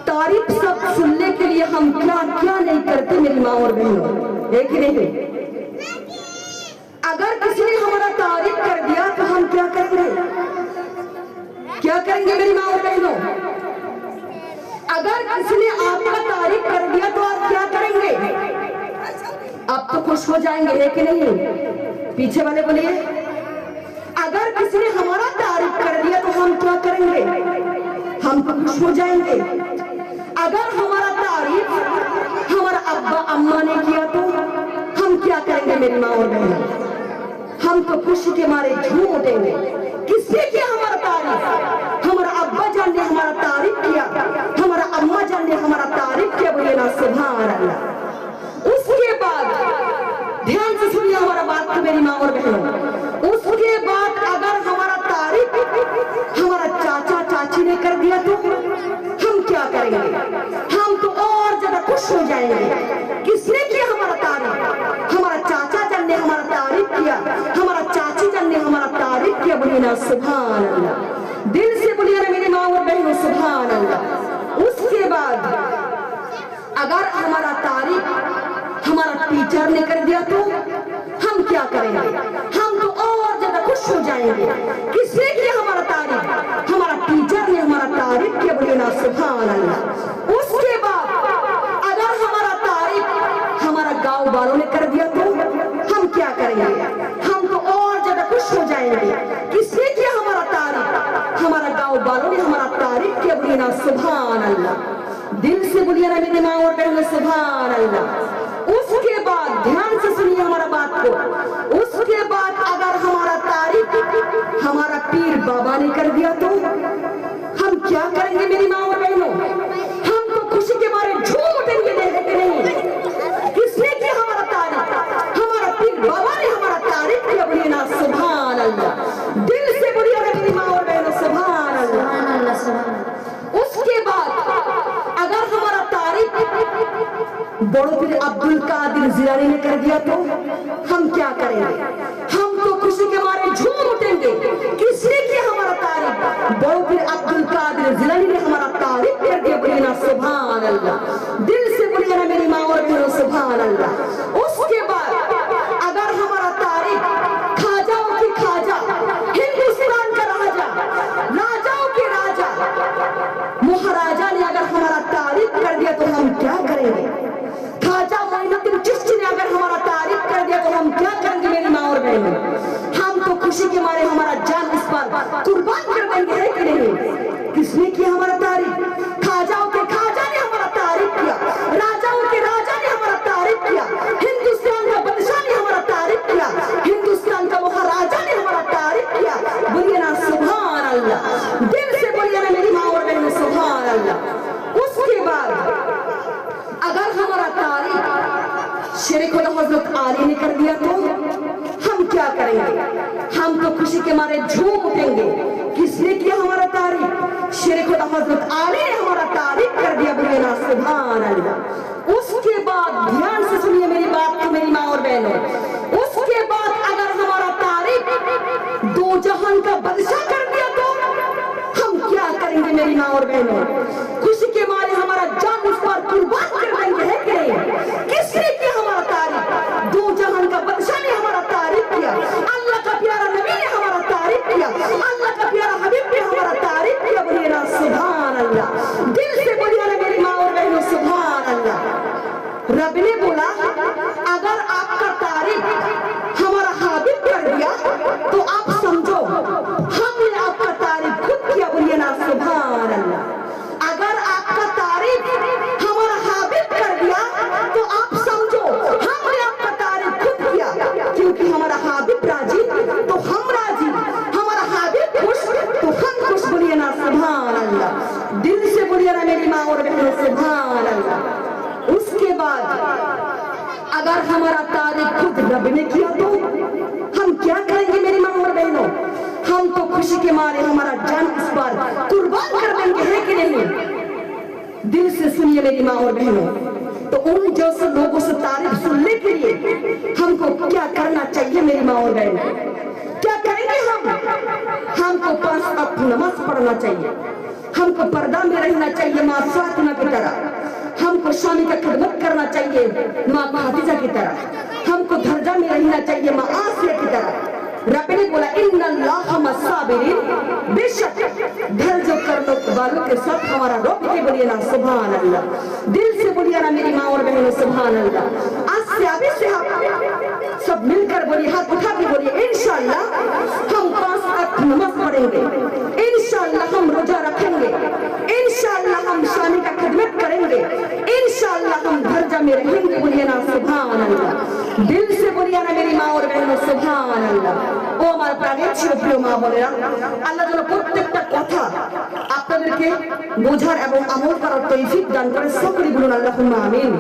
तारीफ सब सुनने के लिए हम क्या क्या नहीं करते मेरी माँ और बहनों, है कि नहीं? अगर किसी ने हमारा तारीफ कर दिया तो हम क्या करेंगे? क्या करेंगे मेरी माँ और बहनों? अगर किसी ने आपका तारीफ कर दिया तो आप क्या करेंगे? आप तो खुश हो जाएंगे, है कि नहीं? पीछे वाले बोलिए। अगर किसी ने हमारा तारीफ कर दिया तो हम क्या करेंगे? हम तो खुश हो जाएंगे। अगर हमारा तारीफ हमारा अब्बा अम्मा ने किया तो हम क्या करेंगे मेरी माँ और बहन? हम तो खुशी के मारे झूम उठेंगे। किसने किया हमारा तारीफ? हमारा अब्बा जान ने हमारा तारीफ किया, हमारा अम्मा जान ने हमारा तारीफ किया, बोलिए ना सुभान अल्लाह। उसके बाद ध्यान से सुनिए हमारा बात को मेरी माँ और बहनों। उसके बाद अगर हमारा तारीफ हमारा चाचा चाची ने कर दिया तो हम क्या करेंगे? हम तो और ज्यादा खुश हो जाएंगे। किसने किया हमारा तारीफ? हमारा चाचा जान ने हमारा तारीफ किया, हमारा चाची जान ने हमारा तारीफ किया, बोलिए ना सुभान अल्लाह। दिल से बोलिए ना मेरी माँ और बहनों सुभान अल्लाह। उसके बाद अगर हमारा तारीफ हमारा टीचर ने कर दिया तो हम क्या करेंगे? हम तो और ज्यादा खुश हो जाएंगे। किसने किया हमारा तारीफ? हमारा टीचर ने हमारा तारीफ किया, बोलिए ना सुभान अल्लाह। उसके बाद अगर हमारा तारीफ हमारा गांव वालों ने कर दिया तो हम क्या करेंगे? हम तो और ज्यादा खुश हो जाएंगे। किसने किया हमारा तारीफ? हमारा गांव वालों ने हमारा तारीफ किया, बोलिए ना सुभान अल्लाह। दिल से बोलिए ना मेरी माँ और बहनों सुभान अल्लाह। उसके बाद ध्यान से सुनिए हमारा बात को। उसके बाद अगर हमारा तारीफ हमारा पीर बाबा ने कर दिया तो हम क्या करेंगे मेरी माँ और बहनों? हम तो खुशी के मारे झूम उठेंगे, नहीं? किसने किया हमारा तारीफ? हमारा पीर बाबा ने हमारा तारीफ किया, बोलिए ना सुभान अल्लाह। दिल से बोलिए ना मेरी माँ और बहनों सुभान अल्लाह। उसके बाद अगर हमारा तारीफ बड़ो पीर अब्दुल कादिर जिलानी ने कर दिया तो हम क्या करेंगे? हम तो खुशी के मारे झूम उठेंगे। किसने किया हमारा तारीफ? बड़ो पीर अब्दुल कादिर जिलानी ने हमारा तारीफ कर दिया, बोलिए ना सुभान अल्लाह। दिल से बोलिए ना मेरी माँ और बहनों सुभान अल्लाह। उसके बाद अगर हमारा तारीफ खाजाओं की खाजा, हिंदुस्तान का राजा, राजाओं के राजा, महाराजा ने अगर हमारा तारीफ कर दिया तो हम क्या करेंगे? खाजा मोइनुद्दीन चिश्ती ने अगर हमारा तारीफ कर दिया तो हम क्या करेंगे मेरी माँ और बहनों? हम तो खुशी के मारे हमारा जान उस पर कुर्बान कर देंगे, है कि नहीं? किसने किया हमारा तारीफ? खाजाओं के खाजा ने हमारा तारीफ किया, राजाओं के राजा ने हमारा तारीफ किया, हिंदुस्तान का बादशाह ने हमारा तारीफ किया, हिंदुस्तान का महाराजा ने हमारा तारीफ किया, बोलिए ना सुभान अल्लाह। दिल से बोलिए ना मेरी माँ और बहनों सुभान अल्लाह। उसके बाद अगर हमारा तारीफ शेर खुदा हजरत आली ने कर दिया तो हम क्या करेंगे? हम तो खुशी के मारे झूम उठेंगे। किसने किया हमारा तारीफ? शेर खुदा हजरत आली ने हमारा तारीफ कर दिया, बोलिए ना सुभान अल्लाह। उसके बाद ध्यान से सुनिए मेरी बात को मेरी माँ और बहनों। उसके बाद अगर हमारा तारीफ दो जहान का बादशाह कर दिया तो हम क्या करेंगे मेरी माँ और बहनों? खुशी के मारे हमारा जान उस पर कुर्बान कर देंगे, है कि नहीं? किसने किया हमारा तारीफ? दो जहान का बादशाह ने हमारा तारीफ किया, अल्लाह का प्यारा नबी ने हमारा तारीफ किया, अल्लाह का प्यारा हबीब ने हमारा तारीफ किया, बोलिए ना सुभान अल्लाह। दिल से बोलिए ना मेरी माँ और बहनों सुभान अल्लाह। रब ने बोला अगर आपका तारीफ हमारा हबीब कर दिया तो आप समझो हमने आपका तारीफ खुद किया, बोलिए ना सुभान अल्लाह। अगर आपका तारीफ हमारा हाबिब कर दिया तो आप समझो हमने आपका तारीफ खुद किया, क्योंकि हमारा हाबिब राजी तो हम राजी, हमारा हाबिब खुश तो हम खुश, बोलिए ना सुभान अल्लाह। दिल से बोलिए ना मेरी माँ और बहनों सुभान अल्लाह। उसके बाद अगर हमारा तारीफ खुद रब ने किया तो हम क्या करेंगे मेरी माँ और बहनों? हम तो खुशी के मारे हमारा जान इस बार कुर्बान कर देंगे, है कि नहीं? दिल से सुनिए मेरी माँ और बहनों। तो उन जैसे लोगों से तारीफ सुनने के लिए हमको क्या करना चाहिए मेरी माँ और बहनों? क्या करेंगे हमको 5 वक्त नमाज पढ़ना चाहिए, हमको पर्दा में रहना चाहिए, माँ फातिमा के तरह, हमको स्वामी का खिदमत करना चाहिए माँ खादिजा की तरह, हमको दर्जा में रहना चाहिए माँ आसिया की तरह। रब ने बोला इन्नल्लाह मस्साबिरीन, बेशक धैर्य करने वालों के साथ हमारा रब के बोलिए ना सुभान अल्लाह, दिल से बोलिए ना मेरी माँ और बहनों सुभान अल्लाह। आज से अभी से हम सब मिलकर बोलिए, हाथ उठा के बोलिए इंशाअल्लाह हम 5 वक्त नमाज पढ़ेंगे, इंशाअल्लाह हम रोजा रखेंगे, इंशाअल्लाह हम स्वामी का खिदमत करेंगे, इंशाअल्लाह हम दर्जा में रहेंगे, बोलिए ना सुभान अल्लाह, दिल से बोलिए ना मेरी माँ और बहनों सुभान अल्लाह। ও আমার প্রাণের প্রিয় মা বোনেরা, আল্লাহ যেন প্রত্যেকটা কথা আপনাদেরকে বোঝার এবং আমল করার তৌফিক দান করে, সকলে বলুন আল্লাহুম্মা আমিন।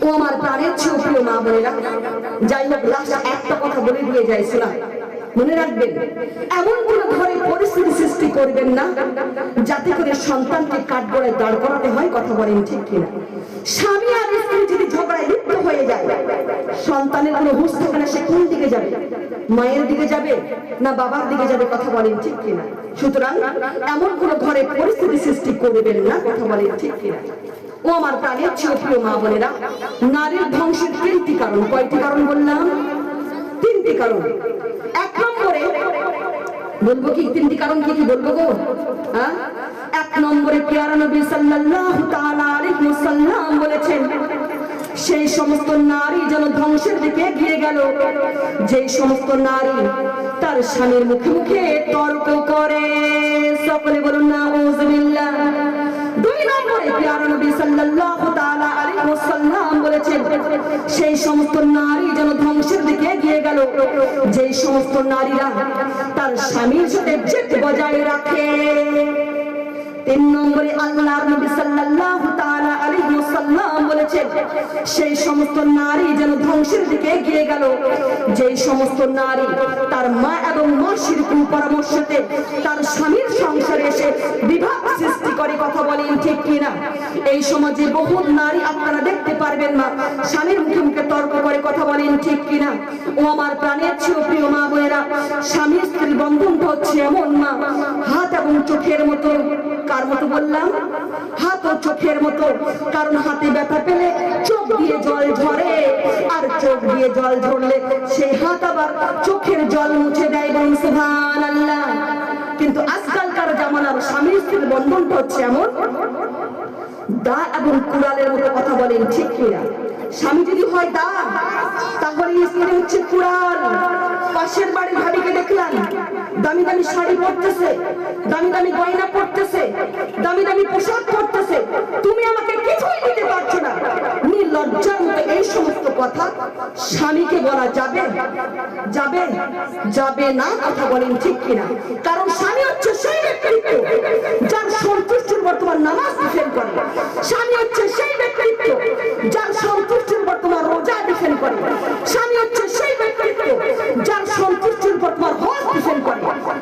ও আমার প্রাণের প্রিয় মা বোনেরা, যাই হোক লাস্ট একটা কথা বলে দিয়ে যাই, শোনা মনে রাখবেন, এমন কোন ঘরে পরিস্থিতি সৃষ্টি করবেন না যাতে করে সন্তানকে কাঠগড়ায় দাঁড় করাতে হয়, কথা বলেন ঠিক কিনা? স্বামী আর স্ত্রী যদি ঝগড়ায় লিপ্ত হয়ে যায়, সন্তানের কোনো হুঁশ থাকে না, সে কোন দিকে যাবে? মায়ের দিকে যাবে না বাবার দিকে যাবে, কথা বলেন ঠিক কিনা? সুতরাং এমন কোন ঘরে পরিস্থিতি সৃষ্টি করবেন না, কথা বলেন ঠিক কিনা? ও আমার প্রাণের প্রিয় মা বোনেরা, নারীর ধ্বংসের 3টি কারণ। কয়টি কারণ বললাম? 3টি কারণ। 1 নম্বরে বলবো কি 3টি কারণ কি বলবো গো? হ্যাঁ, 1 নম্বরে প্যারা নবী সাল্লাল্লাহু তাআলা আলাইহি ওয়াসাল্লাম বলেছেন, সেই সমস্ত নারী যেন ধ্বংসের দিকে এগিয়ে গেল যে সমস্ত নারী তার স্বামীর মুখে মুখে তর্ক করে, সকলে বলুন নাউযুবিল্লাহ। 2 নম্বরে প্যারা নবী সাল্লাল্লাহু তাআলা আলাইহি ওয়াসাল্লাম বলেছেন, সেই সমস্ত নারী যেন ধ্বংসের দিকে এগিয়ে গেল যে সমস্ত নারীরা তার স্বামীর সাথে জেদ বজায় রাখে। 3 নম্বরে আল্লাহর নবী সাল্লাল্লাহু তাআলা আলাইহি ওয়াসাল্লাম বলেছেন, সেই সমস্ত নারী যেন ধ্বংসের দিকে এগিয়ে গেল যে সমস্ত নারী তার মা এবং মাসির পরামর্শতে তার স্বামীর সংসারে এসে বিভাগ সৃষ্টি করে, কথা বলেন ঠিক কিনা? এই সমাজে বহু নারী আপনারা দেখতে পারবেন না স্বামীর মুখে মুখে তর্ক করে, কথা বলেন ঠিক কিনা? ও আমার প্রাণের প্রিয় মা বোনেরা, স্বামী স্ত্রীর বন্ধনটা হচ্ছে এমন মা, হাত এবং চোখের মতো। কার মতো বললাম? হাত ও চোখের মতো। কারণ হাতে ব্যথা পেলে চোখ দিয়ে জল ঝরে, আর চোখ দিয়ে জল ঝরলে সেই হাত আবার চোখের জল মুছে দেয়, বলুন সুবহানাল্লাহ। কিন্তু আজকালকার জামানার স্বামী স্ত্রীর বন্ধনটা হচ্ছে এমন দা এবং কুড়ালের মতো, কথা বলেন ঠিক কিনা? স্বামী যদি হয় দা, তাহলে স্ত্রী হচ্ছে কুড়াল। পাশের বাড়ির ভাবিকে দেখলাম দামি দামি শাড়ি পরতেছে, দামি দামি গয়না পরতেছে, দামি দামি পোশাক পরতেছে, তুমি আমাকে কিছুই দিতে পারছো না। নির্লজ্জার মতো এই সমস্ত কথা স্বামীকে বলা যাবে? যাবে? যাবে না, কথা বলেন ঠিক কিনা? কারণ স্বামী হচ্ছে সেই ব্যক্তিত্ব যার সন্তুষ্টির বর্তমান নামাজ ডিফেন্ড করে, স্বামী হচ্ছে সেই ব্যক্তিত্ব যার সন্তুষ্টির বর্তমান রোজা ডিফেন্ড করে, স্বামী হচ্ছে সেই ব্যক্তিত্ব যার সন্তুষ্টির বর্তমান হজ ডিফেন্ড করে।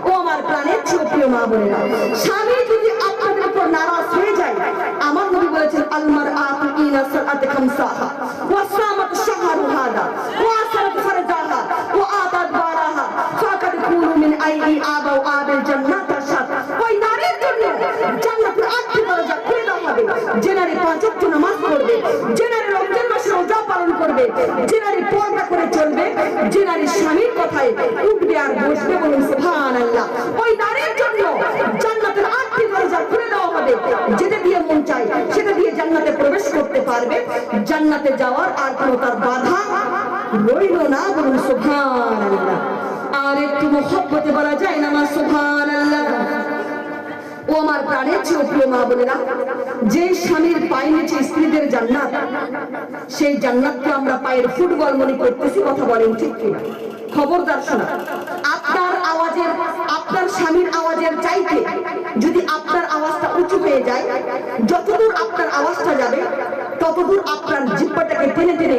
ও আমার প্রাণের প্রিয় মা বোনেরা, স্বামী যদি আপনাদের উপর নারাজ হয়ে যায়, আমার নবী বলেছেন আলমার আতু ইনা সালাতে খামসাহা ওয়া সামাত শাহরু হাদা ওয়া সালাত ফারজাহা ওয়া আতাত বারাহা ফাকাদ কুলু মিন আইই আবাউ আবিল জান্নাত আশাদ। ওই নারীর জন্য জান্নাতের 8টি দরজা খুলে দেওয়া হবে, যে নারী 5 ওয়াক্ত নামাজ পড়বে, যে নারী রমজান মাসে রোজা পালন করবে, যে নারী পর্দা করে চলবে, যে নারী স্বামীর কথায় উঠবে আর বসবে, বলুন সুবহানাল্লাহ। ওই নারীর জন্য জান্নাতের 8টি দরজা খুলে দেওয়া হবে, যেটা দিয়ে মন চায় সেটা দিয়ে জান্নাতে প্রবেশ করতে পারবে। জান্নাতে যাওয়ার আর কোনো তার বাধা রইল না, বলুন সুবহানাল্লাহ। আর একটু মহব্বতে বলা যায় না মা সুবহানাল্লাহ। ও আমার প্রাণের প্রিয় মা বোনেরা, যে স্বামীর পায়ে নিচে স্ত্রীদের জান্নাত, সেই জান্নাতকে আমরা পায়ের ফুটবল মনে করতেছি, কথা বলেন ঠিক কিনা? খবরদার শোনা, আপনার আওয়াজের, আপনার স্বামীর আওয়াজের চাইতে যদি আপনার আওয়াজটা উঁচু হয়ে যায়, যতদূর আপনার আওয়াজটা যাবে ততদূর আপনার জিহ্বাটাকে টেনে টেনে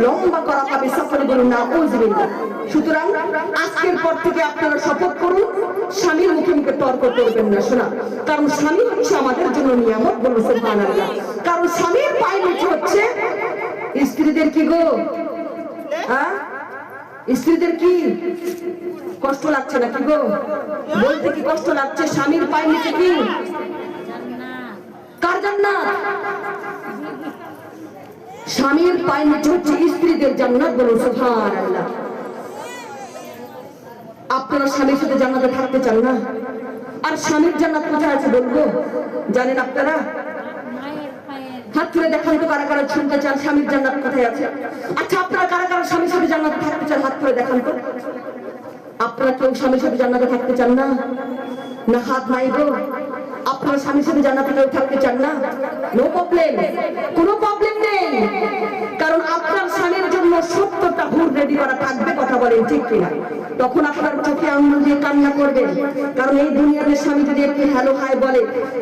লম্বা করা হবে, সকলে বলুন নাউযুবিল্লাহ। সুতরাং আজকের পর থেকে আপনারা শপথ করুন স্বামীর মুখে মুখে তর্ক করবেন না, শোনা। কারণ স্বামী হচ্ছে আমাদের জন্য নিয়ামত, বলুন সুবহানাল্লাহ। কারণ স্বামীর পায়ে নিচে হচ্ছে স্ত্রীদের কি গো? হ্যাঁ, স্ত্রীদের কি কষ্ট লাগছে না কি গো? বলতে কি কষ্ট লাগছে? স্বামীর পায়ে নিচে কি? কার জান্নাত? স্বামীর পায়ের নিচে হচ্ছে স্ত্রীদের জান্নাত। বলুন সুবহানাল্লাহ। আপনারা স্বামীর সাথে জান্নাতে থাকতে চান না? আর স্বামীর জান্নাত কোথায় আছে বলবো? জানেন আপনারা? হাত তুলে দেখান তো কারা কারা শুনতে চান স্বামীর জান্নাত কোথায় আছে। আচ্ছা, আপনারা কারা কারা স্বামীর সাথে জান্নাতে থাকতে চান? হাত তুলে দেখান তো। আপনারা কেউ স্বামীর সাথে জান্নাতে থাকতে চান না? না, হাত নাই গো। আপনার স্বামীর সাথে জান্নাতে কেউ থাকতে চান না? নো প্রবলেম, কোনো প্রবলেম নেই। কারণ আপনার স্বামীর জন্য 70টা হুর রেডি করা থাকবে। কথা বলেন ঠিক কিনা? তখন আপনার চোখে আঙুল দিয়ে কান্না করবেন। কারণ এই দুনিয়াতে স্বামী যদি একটু হ্যালো হাই বলে,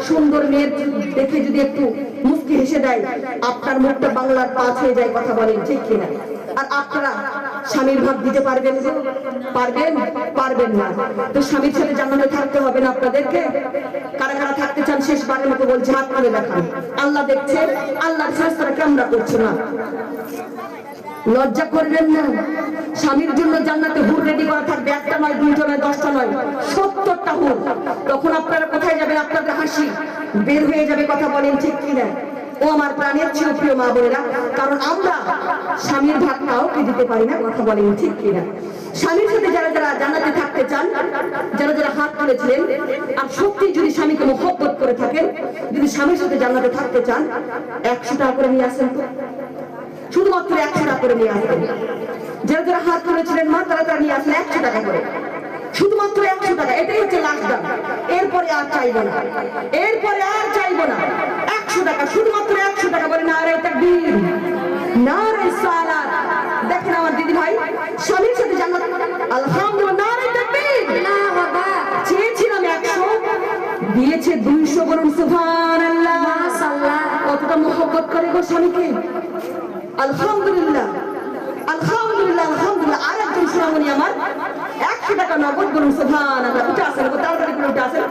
সুন্দর মেয়ের দেখে যদি একটু মুস্কি হেসে দেয়, আপনার মুখটা বাংলার পাঁচ হয়ে যায়। কথা বলেন ঠিক কিনা? আর আপনারা স্বামীর ভাগ দিতে পারবেন? পারবেন? পারবেন না। তো স্বামীর সাথে জান্নাতে থাকতে হবে না আপনাদেরকে? কারা কারা থাকতে চান শেষবারের মতো বলছে হাত তুলে দেখান। আল্লাহ দেখছে, আল্লাহর শাস্ত্রকে আমরা করছি না। লজ্জা করবেন না। স্বামীর জন্য জান্নাতে হুর রেডি করা থাকবে। একটা নয়, দুইটা নয়, 10টা নয়, 70টা হুর। তখন আপনারা কোথায় যাবেন? আপনাদের হাসি বের হয়ে যাবে। কথা বলেন ঠিক কিনা? ও আমার প্রাণের ছিল প্রিয় মা বোনেরা, কারণ আমরা স্বামীর ভাগ কাউকে দিতে পারি না। কথা বলেন ঠিক কিনা? স্বামীর সাথে যারা যারা জান্নাতে থাকতে চান, যারা যারা হাত তুলেছিলেন, আর সত্যি যদি স্বামীকে মহব্বত করে থাকেন, যদি স্বামীর সাথে জান্নাতে থাকতে চান, 100 টাকা করে নিয়ে আসেন তো। শুধুমাত্র 100 টাকা করে নিয়ে আসবেন। যারা যারা হাত তুলেছিলেন মা, তারা তারা নিয়ে আসেন 100 টাকা করে। শুধুমাত্র 100 টাকা। এটাই হচ্ছে লাস্ট দাম। এরপরে আর চাইবো না, এরপরে আর চাইবো না। 100 টাকা, শুধুমাত্র 100 টাকা। বলে নারে তাকবীর, নারে সালাত। দেখেন আমার দিদি ভাই, স্বামীর সাথে জান্নাত, আলহামদুলিল্লাহ, নারে তাকবীর। চেয়েছিলাম 100, দিয়েছে 200। বলুন সুবহানাল্লাহ, মাশাআল্লাহ। কতটা মহব্বত করে গো স্বামীকে। আলহামদুলিল্লাহ, আলহামদুলিল্লাহ, আলহামদুলিল্লাহ। আর একজন সোনামণি আমার 100 টাকা নগদ। বলুন সুবহানাল্লাহ। উঠে আসেন, তাড়াতাড়ি করে উঠে আসেন।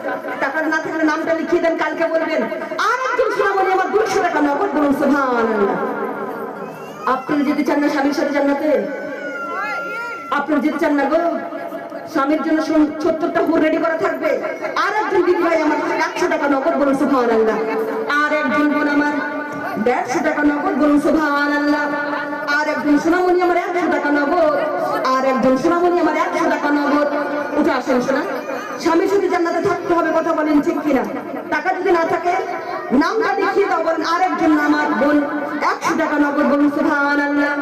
টাকা না থাকলে নামটা লিখিয়ে দেন, কালকে বলবেন। আর একজন সোনামণি আমার 200 টাকা নগদ। বলুন সুবহানাল্লাহ। আপনারা যেতে চান না স্বামীর সাথে জান্নাতে? আপনারা যেতে চান না গো? স্বামীর জন্য 70টা হুর রেডি করা থাকবে। আর একজন দিদি ভাই আমার 100 টাকা নগদ। বলুন সুবহানাল্লাহ। আর একজন বোন আমার 150 টাকা নগদ। বলুন সুবহানাল্লাহ। আর একজন সোনামণি আমার 100 টাকা নগদ। আর একজন সোনামণি আমার 100 টাকা নগদ। উঠে আসেন সোনা। স্বামীর সাথে জান্নাতে থাকতে হবে। কথা বলেন ঠিক কিনা? টাকা যদি না থাকে নামটা দেখিয়ে দাও। বলেন আর একজন আমার বোন 100 টাকা নগদ। বলুন সুবহানাল্লাহ।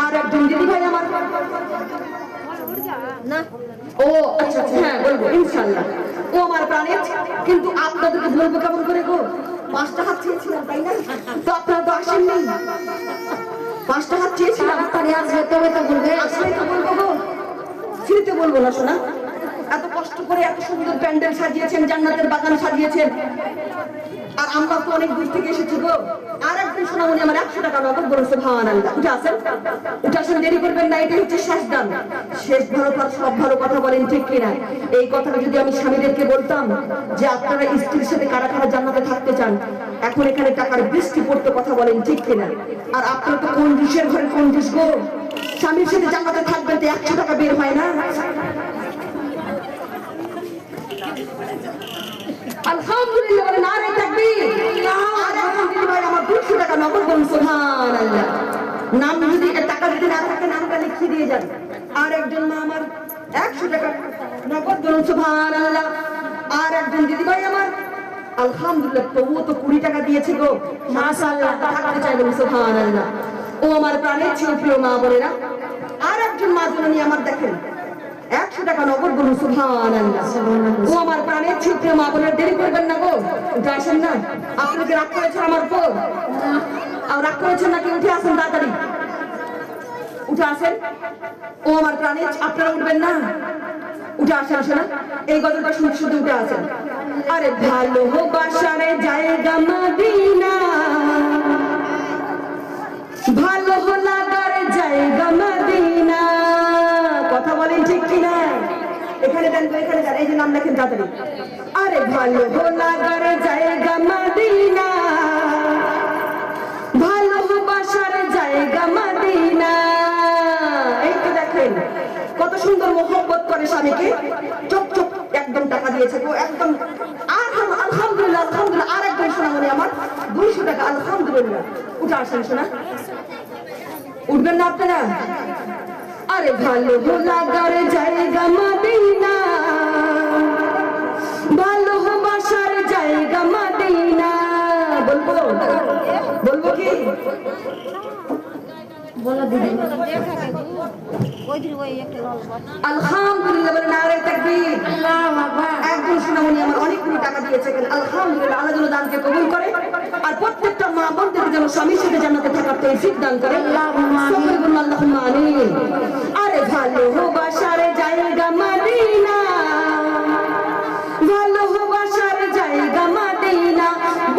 আর একজন দিদি ভাই আমার, ও আচ্ছা আচ্ছা, হ্যাঁ বলবো ইনশাআল্লাহ। ও আমার প্রাণের, কিন্তু আপনাদেরকে বলবো কেমন করে গো? 5টা হাত চেয়েছিলাম, তাই না? তো আপনারা তো আসেননি। 5টা হাত চেয়েছিলাম, তাহলে আসবে তবে তো বলবে। আসলে তো বলবো গো, ফ্রিতে বলবো না শোনা। এত কষ্ট করে এত সুন্দর প্যান্ডেল সাজিয়েছেন, জান্নাতের বাগান সাজিয়েছেন, আর আমরা তো অনেক দূর থেকে এসেছি গো। আর একজন সোনামণি আমার 100 টাকা নগদ। বলুন সুবহানাল্লাহ। উঠে আসেন, উঠে আসেন, দেরি করবেন না। এটাই হচ্ছে শেষ দান। শেষ ভালো কাজ সব ভালো। কথা বলেন ঠিক কিনা? এই কথাটা যদি আমি স্বামীদেরকে বলতাম যে আপনারা স্ত্রীর সাথে কারা কারা জান্নাতে থাকতে চান, এখন এখানে টাকার বৃষ্টি পড়তো। কথা বলেন ঠিক কিনা? আর আপনারা তো কোন ডিশের ঘরে কোন ডিশ গো? স্বামীর সাথে জান্নাতে থাকবেন তো 100 টাকা বের হয় না? আলহামদুলিল্লাহ, বলেন নারে তাকবীর। আর একজন দিদি ভাই আমার 200 টাকা নগদ। বলুন সুবহানাল্লাহ। নাম যদি টাকা যদি না থাকে নামটা লিখিয়ে দিয়ে যান। আর একজন মা আমার 100 টাকা নগদ। বলুন সুবহানাল্লাহ। আর একজন দিদি ভাই আমার আলহামদুলিল্লাহ, তবুও তো 20 টাকা দিয়েছে গো, মাশাআল্লাহ। থাকতে চাই। বলুন সুবহানাল্লাহ। ও আমার প্রাণের ছিল প্রিয় মা বোনেরা। আর একজন মা জননী আমার দেখেন 100 টাকা নগদ। বলুন সুবহানাল্লাহ। ও আমার প্রাণের ছিল প্রিয় মা বোনেরা, দেরি করবেন না গো, উঠে আসেন না। আপনাকে রাগ করেছেন আমার উপর? আর রাগ করেছেন নাকি? উঠে আসেন তাড়াতাড়ি, উঠে আসেন। ও আমার প্রাণের, আপনারা উঠবেন না? উঠে আসেন শোনা। এই গল্পটা শুনতে শুনতে উঠে আসেন। আরে ভালোবাসার জায়গা মদিনা, ভালো লাগার জায়গা মদিনা। কথা বলেন ঠিক কিনা? এখানে দেন, এখানে দেন। এই যে নাম লেখেন তাড়াতাড়ি। আরে ভালো লাগার জায়গা মদিনা, ভালোবাসার জায়গা মদিনা। এই তো দেখেন কত সুন্দর মহব্বত করে স্বামীকে। চোখ চোখ একদম টাকা দিয়েছে গো, একদম। আলহামদুলিল্লাহ, আলহামদুলিল্লাহ। আর একজন শোনা সোনামণি আমার 200 টাকা আলহামদুলিল্লাহ। উঠে আসেন শোনা, উঠবেন না আপনারা? আরে ভালো লাগার জায়গা মদিনা, ভালোবাসার জায়গা মদিনা। বলবো বলবো কি বলো দিদি? আলহামদুলিল্লাহ বলে নারে তাকবীর। আল্লাহু আকবার। একজন সোনামণি আমার অনেকগুলো টাকা দিয়েছে, আলহামদুলিল্লাহ। আল্লাহ যেন দানকে কবুল করে আর প্রত্যেকটা মা বোনদের যেন স্বামীর সাথে জান্নাতে থাকার তৌফিক দান করে। আল্লাহুম্মা আমিন। আরে ভালোবাসার জায়গা মদিনা, ভালোবাসার জায়গা মদিনা।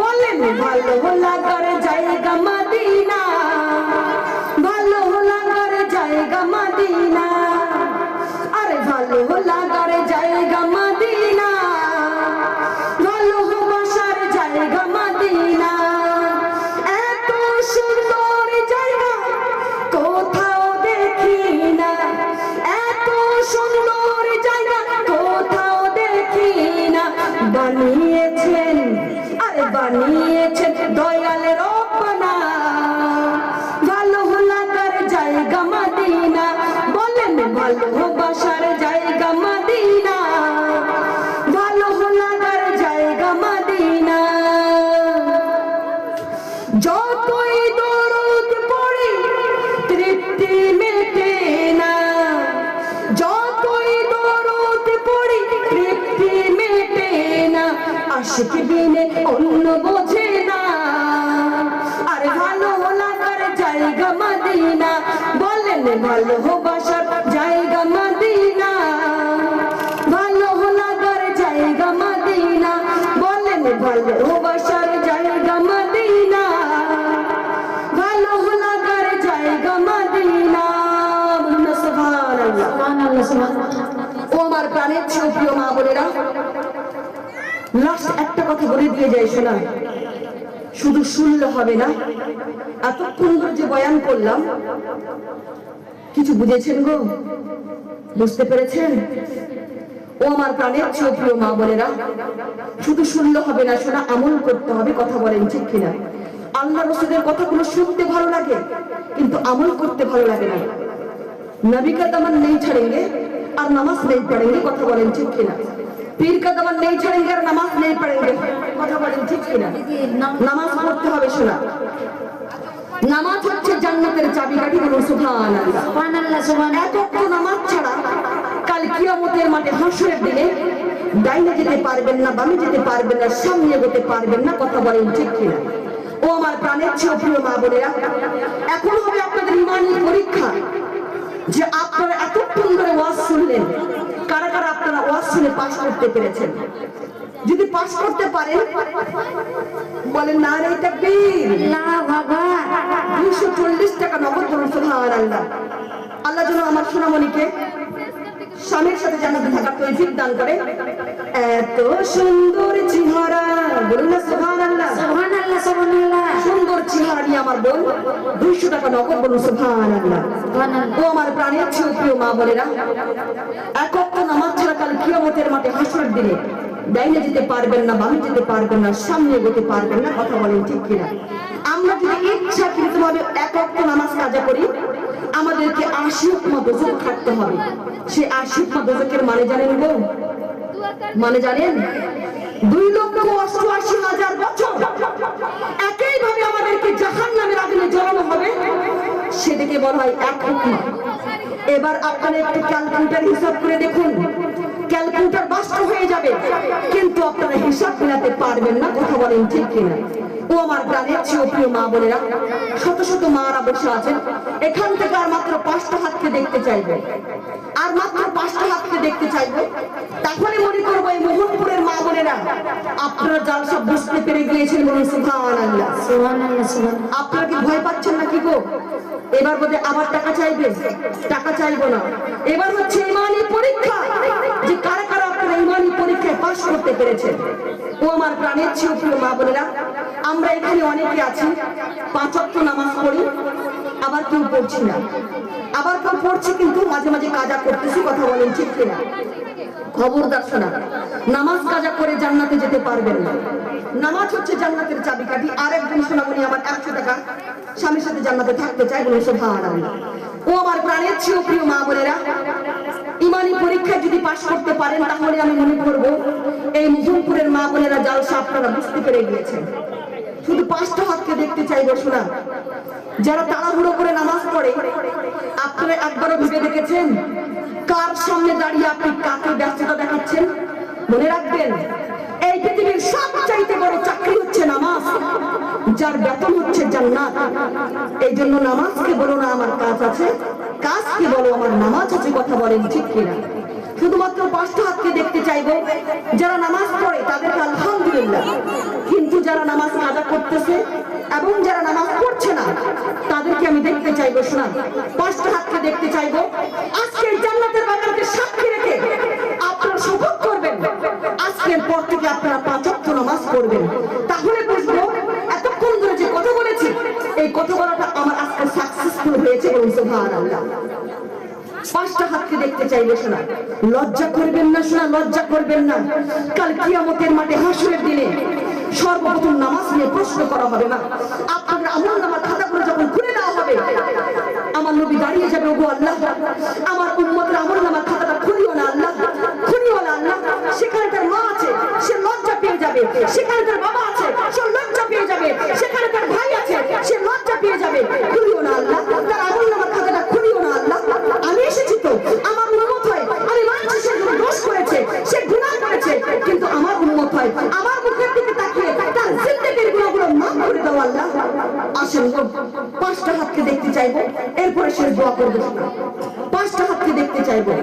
বলেন ভালো লাগার জায়গা মদিনা, ভালো লাগার জায়গা মদিনা। আরে ভালো লাগার জায়গা মদিনা, ভালোবাসার জায়গা মদিনা। এত সুন্দর জায়গা কোথাও দেখি না, এত সুন্দর জায়গা কোথাও দেখি না। বানিয়েছেন আরে বানিয়েছেন দয়ালের রব্বানা, ভালো লাগার জায়গা মদিনা। বলেন ভালোবাসার জায়গা মদিনা, ভালো লাগার জায়গা মদিনা। যতই দরুদ পড়ি তৃপ্তি মেটে না, যতই দরুদ পড়ি তৃপ্তি মেটে না। আশিক বিনে অন্য বোঝে না, আরে ভালো লাগার জায়গা মদিনা। বলেন ভালোবাসার জায়গা মদিনা, ভালো লাগার জায়গা মদিনা। বলেন ভালোবাসার জায়গা মদিনা, ভালো লাগার জায়গা মদিনা। সুবহানাল্লাহ সুবহানাল্লাহ সুবহানাল্লাহ। ও আমার প্রাণের প্রিয় মা বোনেরা, লাস্ট একটা কথা বলে দিয়ে যাই শোনা, শুধু শুনলে হবে না। এতক্ষণ ধরে যে বয়ান করলাম কিছু বুঝেছেন গো? বুঝতে পেরেছেন? ও আমার প্রাণের প্রিয় মা বোনেরা, শুধু শুনলে হবে না শোনা, আমল করতে হবে। কথা বলেন ঠিক কিনা? আল্লাহ রাসূলের কথাগুলো শুনতে ভালো লাগে কিন্তু আমল করতে ভালো লাগে না। নবী কা দামান নেই ছাড়েंगे আর নামাজ নেই পড়েंगे। কথা বলেন ঠিক কিনা? পীর কা দামান নেই ছাড়েंगे আর নামাজ নেই পড়েंगे। কথা বলেন ঠিক কিনা? নামাজ পড়তে হবে শোনা। নামাজ হচ্ছে জান্নাতের চাবিকাঠি। বলুন সুবহানাল্লাহ সুবহানাল্লাহ সুবহানাল্লাহ। এক ওয়াক্ত নামাজ ছাড়া কাল কিয়ামতের মাঠে হাসরের দিনে ডাইনে যেতে পারবেন না, বামে যেতে পারবেন না, সামনে এগোতে পারবেন না। কথা বলেন ঠিক কিনা? ও আমার প্রাণের প্রিয় মা বোনেরা, এখন হবে আপনাদের ঈমানী পরীক্ষা যে আপনারা এতক্ষণ ধরে ওয়াজ শুনলেন, কারা কারা আপনারা ওয়াজ শুনে পাস করতে পেরেছেন? যদি পাস করতে পারেন বলেন নারে তাকবীর। আল্লাহু আকবার। 240 টাকা নগদ। বলুন সুবহানাল্লাহ। আল্লাহ যেন আমার সোনামণিকে স্বামীর সাথে জান্নাতে থাকার তৌফিক দান করে। এত সুন্দর চেহারা, বলুন না সুবহানাল্লাহ সুবহানাল্লাহ সুবহানাল্লাহ। সুন্দর চেহারা নিয়ে আমার বোন 200 টাকা নগদ। বলুন সুবহানাল্লাহ সুবহানাল্লাহ। ও আমার প্রাণের প্রিয় মা বোনেরা, এক ওয়াক্ত নামাজ ছাড়া কাল কিয়ামতের মাঠে হাসরের দিনে ডাইনে যেতে পারবেন না, বামে যেতে পারবেন না, সামনে এগোতে পারবেন না। কথা বলেন ঠিক কিনা? আমরা যদি ইচ্ছাকৃতভাবে এক ওয়াক্ত নামাজ কাজা করি, আমাদেরকে 80 দোজখ খাটতে হবে। সেই 80 দোজখের মানে জানেন গো? মানে জানেন? 2,88,000 বছর একইভাবে আমাদেরকে জাহান্নামের আগুনে জ্বলানো হবে। সেটাকে বলা হয় এক হুকমা। এবার আপনারা একটু ক্যালকুলেটর হিসাব করে দেখুন, ক্যালকুলেটর বাস্ট হয়ে যাবে কিন্তু আপনারা হিসাব মিলাতে পারবেন না। কথা বলেন ঠিক কিনা? ও আমার প্রাণের প্রিয় মা বোনেরা, শত শত মারা বসে আছেন। এখান থেকে আর মাত্র 5টা হাতকে দেখতে চাইবে, আর মাত্র 5টা হাতকে দেখতে চাইবে। তাহলে মনে করবো এই মোহনপুরের মা বোনেরা আপনারা জালসা বুঝতে পেরে গিয়েছেন। বলুন সুবহানাল্লাহ সুবহানাল্লাহ সুবহানাল্লাহ। আপনারা কি ভয় পাচ্ছেন না কি গো? এবার বোধহয় আবার টাকা চাইবে? টাকা চাইবো না। এবার হচ্ছে ঈমানী পরীক্ষা, যে কারা কারা আপনারা ঈমানী পরীক্ষায় পাস করতে পেরেছেন। ও আমার প্রাণের প্রিয় মা বোনেরা, আমরা এখানে অনেকে আছি 5 ওয়াক্ত নামাজ পড়ি, আবার কেউ পড়ছি না, আবার কেউ পড়ছি কিন্তু মাঝে মাঝে কাজা করতেছি। কথা বলেন ঠিক কিনা? খবরদার শোনা, নামাজ কাজা করে জান্নাতে যেতে পারবেন না। নামাজ হচ্ছে জান্নাতের চাবিকাঠি। আর একজন সোনামণি আমার 100 টাকা স্বামীর সাথে জান্নাতে থাকতে চায় বলে সুবহানাল্লাহ। ও আমার প্রাণের চেয়েও প্রিয় মা বোনেরা, ইমানি পরীক্ষায় যদি পাশ করতে পারেন তাহলে আমি মনে করবো এই মুজুমপুরের মা বোনেরা জালসা আপনারা বুঝতে পেরে গিয়েছেন। শুধু 5টা হাতকে দেখতে চাইবো শোনা, যারা তাড়াহুড়ো করে নামাজ পড়ে, আপনারা একবারও ভেবে দেখেছেন কার সামনে দাঁড়িয়ে আপনি কাকে ব্যস্ততা দেখাচ্ছেন? মনে রাখবেন, এই পৃথিবীর সবচাইতে বড় চাকরি হচ্ছে নামাজ, যার বেতন হচ্ছে জান্নাত। এই জন্য নামাজকে বলো না আমার কাজ আছে, কাজকে বলো আমার নামাজ আছে। কথা বলেন ঠিক কিনা? শুধুমাত্র 5টা হাতকে দেখতে চাইবো যারা নামাজ পড়ে তাদেরকে আলহামদুলিল্লাহ, কিন্তু যারা নামাজ কাজা করতেছে এবং যারা নামাজ পড়ছে না তাদেরকে আমি দেখতে চাইবো শোনা। 5টা হাতকে দেখতে চাইবো। আজকে জান্নাতের বাগানকে সাক্ষী রেখে আপনারা শপথ করবেন আজকের পর থেকে আপনারা 5 ওয়াক্ত নামাজ পড়বেন। তাহলে বুঝবো এতক্ষণ ধরে যে কথা বলেছি এই কথা বলাটা আমার আজকে সাকসেসফুল হয়েছে। বলুন সুবহানাল্লাহ। 5টা হাতকে দেখতে চাইবো শোনা। লজ্জা করবেন না শোনা, লজ্জা করবেন না। কাল কিয়ামতের মাঠে হাসরের দিনে সর্বপ্রথম নামাজ নিয়ে প্রশ্ন করা হবে না। আপনাদের আমলনামার খাতাগুলো যখন খুলে দেওয়া হবে, আমার নবী দাঁড়িয়ে যাবে, ওগো আল্লাহ, আমার উম্মতের আমলনামার খাতাটা খুলিও না আল্লাহ, খুলিও না আল্লাহ। সেখানে তার মা আছে, সে লজ্জা পেয়ে যাবে। সেখানে তার বাবা আছে, সে লজ্জা পেয়ে যাবে। সেখানে তার ভাই আছে, সে লজ্জা পেয়ে যাবে। খুলিও না আল্লাহ, তার আমলনামার খাতাটা খুলিও না আল্লাহ। আমি এসেছি তো আমার উম্মত হয়, আমি মানছি সে দোষ করেছে, সে গুনাহ করেছে, কিন্তু আমার উম্মত হয়, আমার মুখের দিকে তাকিয়ে তার জিন্দেগির গুনাহগুলো মাফ করে দাও আল্লাহ। আসেন গো, 5টা হাতকে দেখতে চাইবো, এরপরে শেষ দোয়া করবো। 5টা হাতকে দেখতে চাইবো।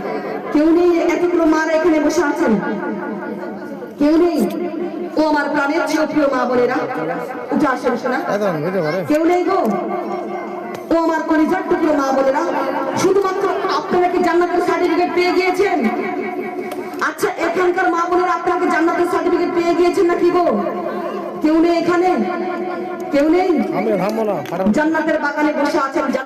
কেউ নেই? এতগুলো মারা এখানে বসে আছেন, কেউ নেই? ও আমার প্রাণের চেয়েও প্রিয় মা বোনেরা, উঠে আসেন শোনা। কেউ নেই গো? ও আমার কলিজার টুকরো মা বোনেরা, শুধুমাত্র আপনারা কি জান্নাতের সার্টিফিকেট পেয়ে গিয়েছেন? আচ্ছা, এখানকার মা বোনেরা আপনাকে জান্নাতের সার্টিফিকেট পেয়ে গিয়েছেন নাকি গো? কেউ নেই এখানে? কেউ নেই? জান্নাতের বাগানে বসে আছেন।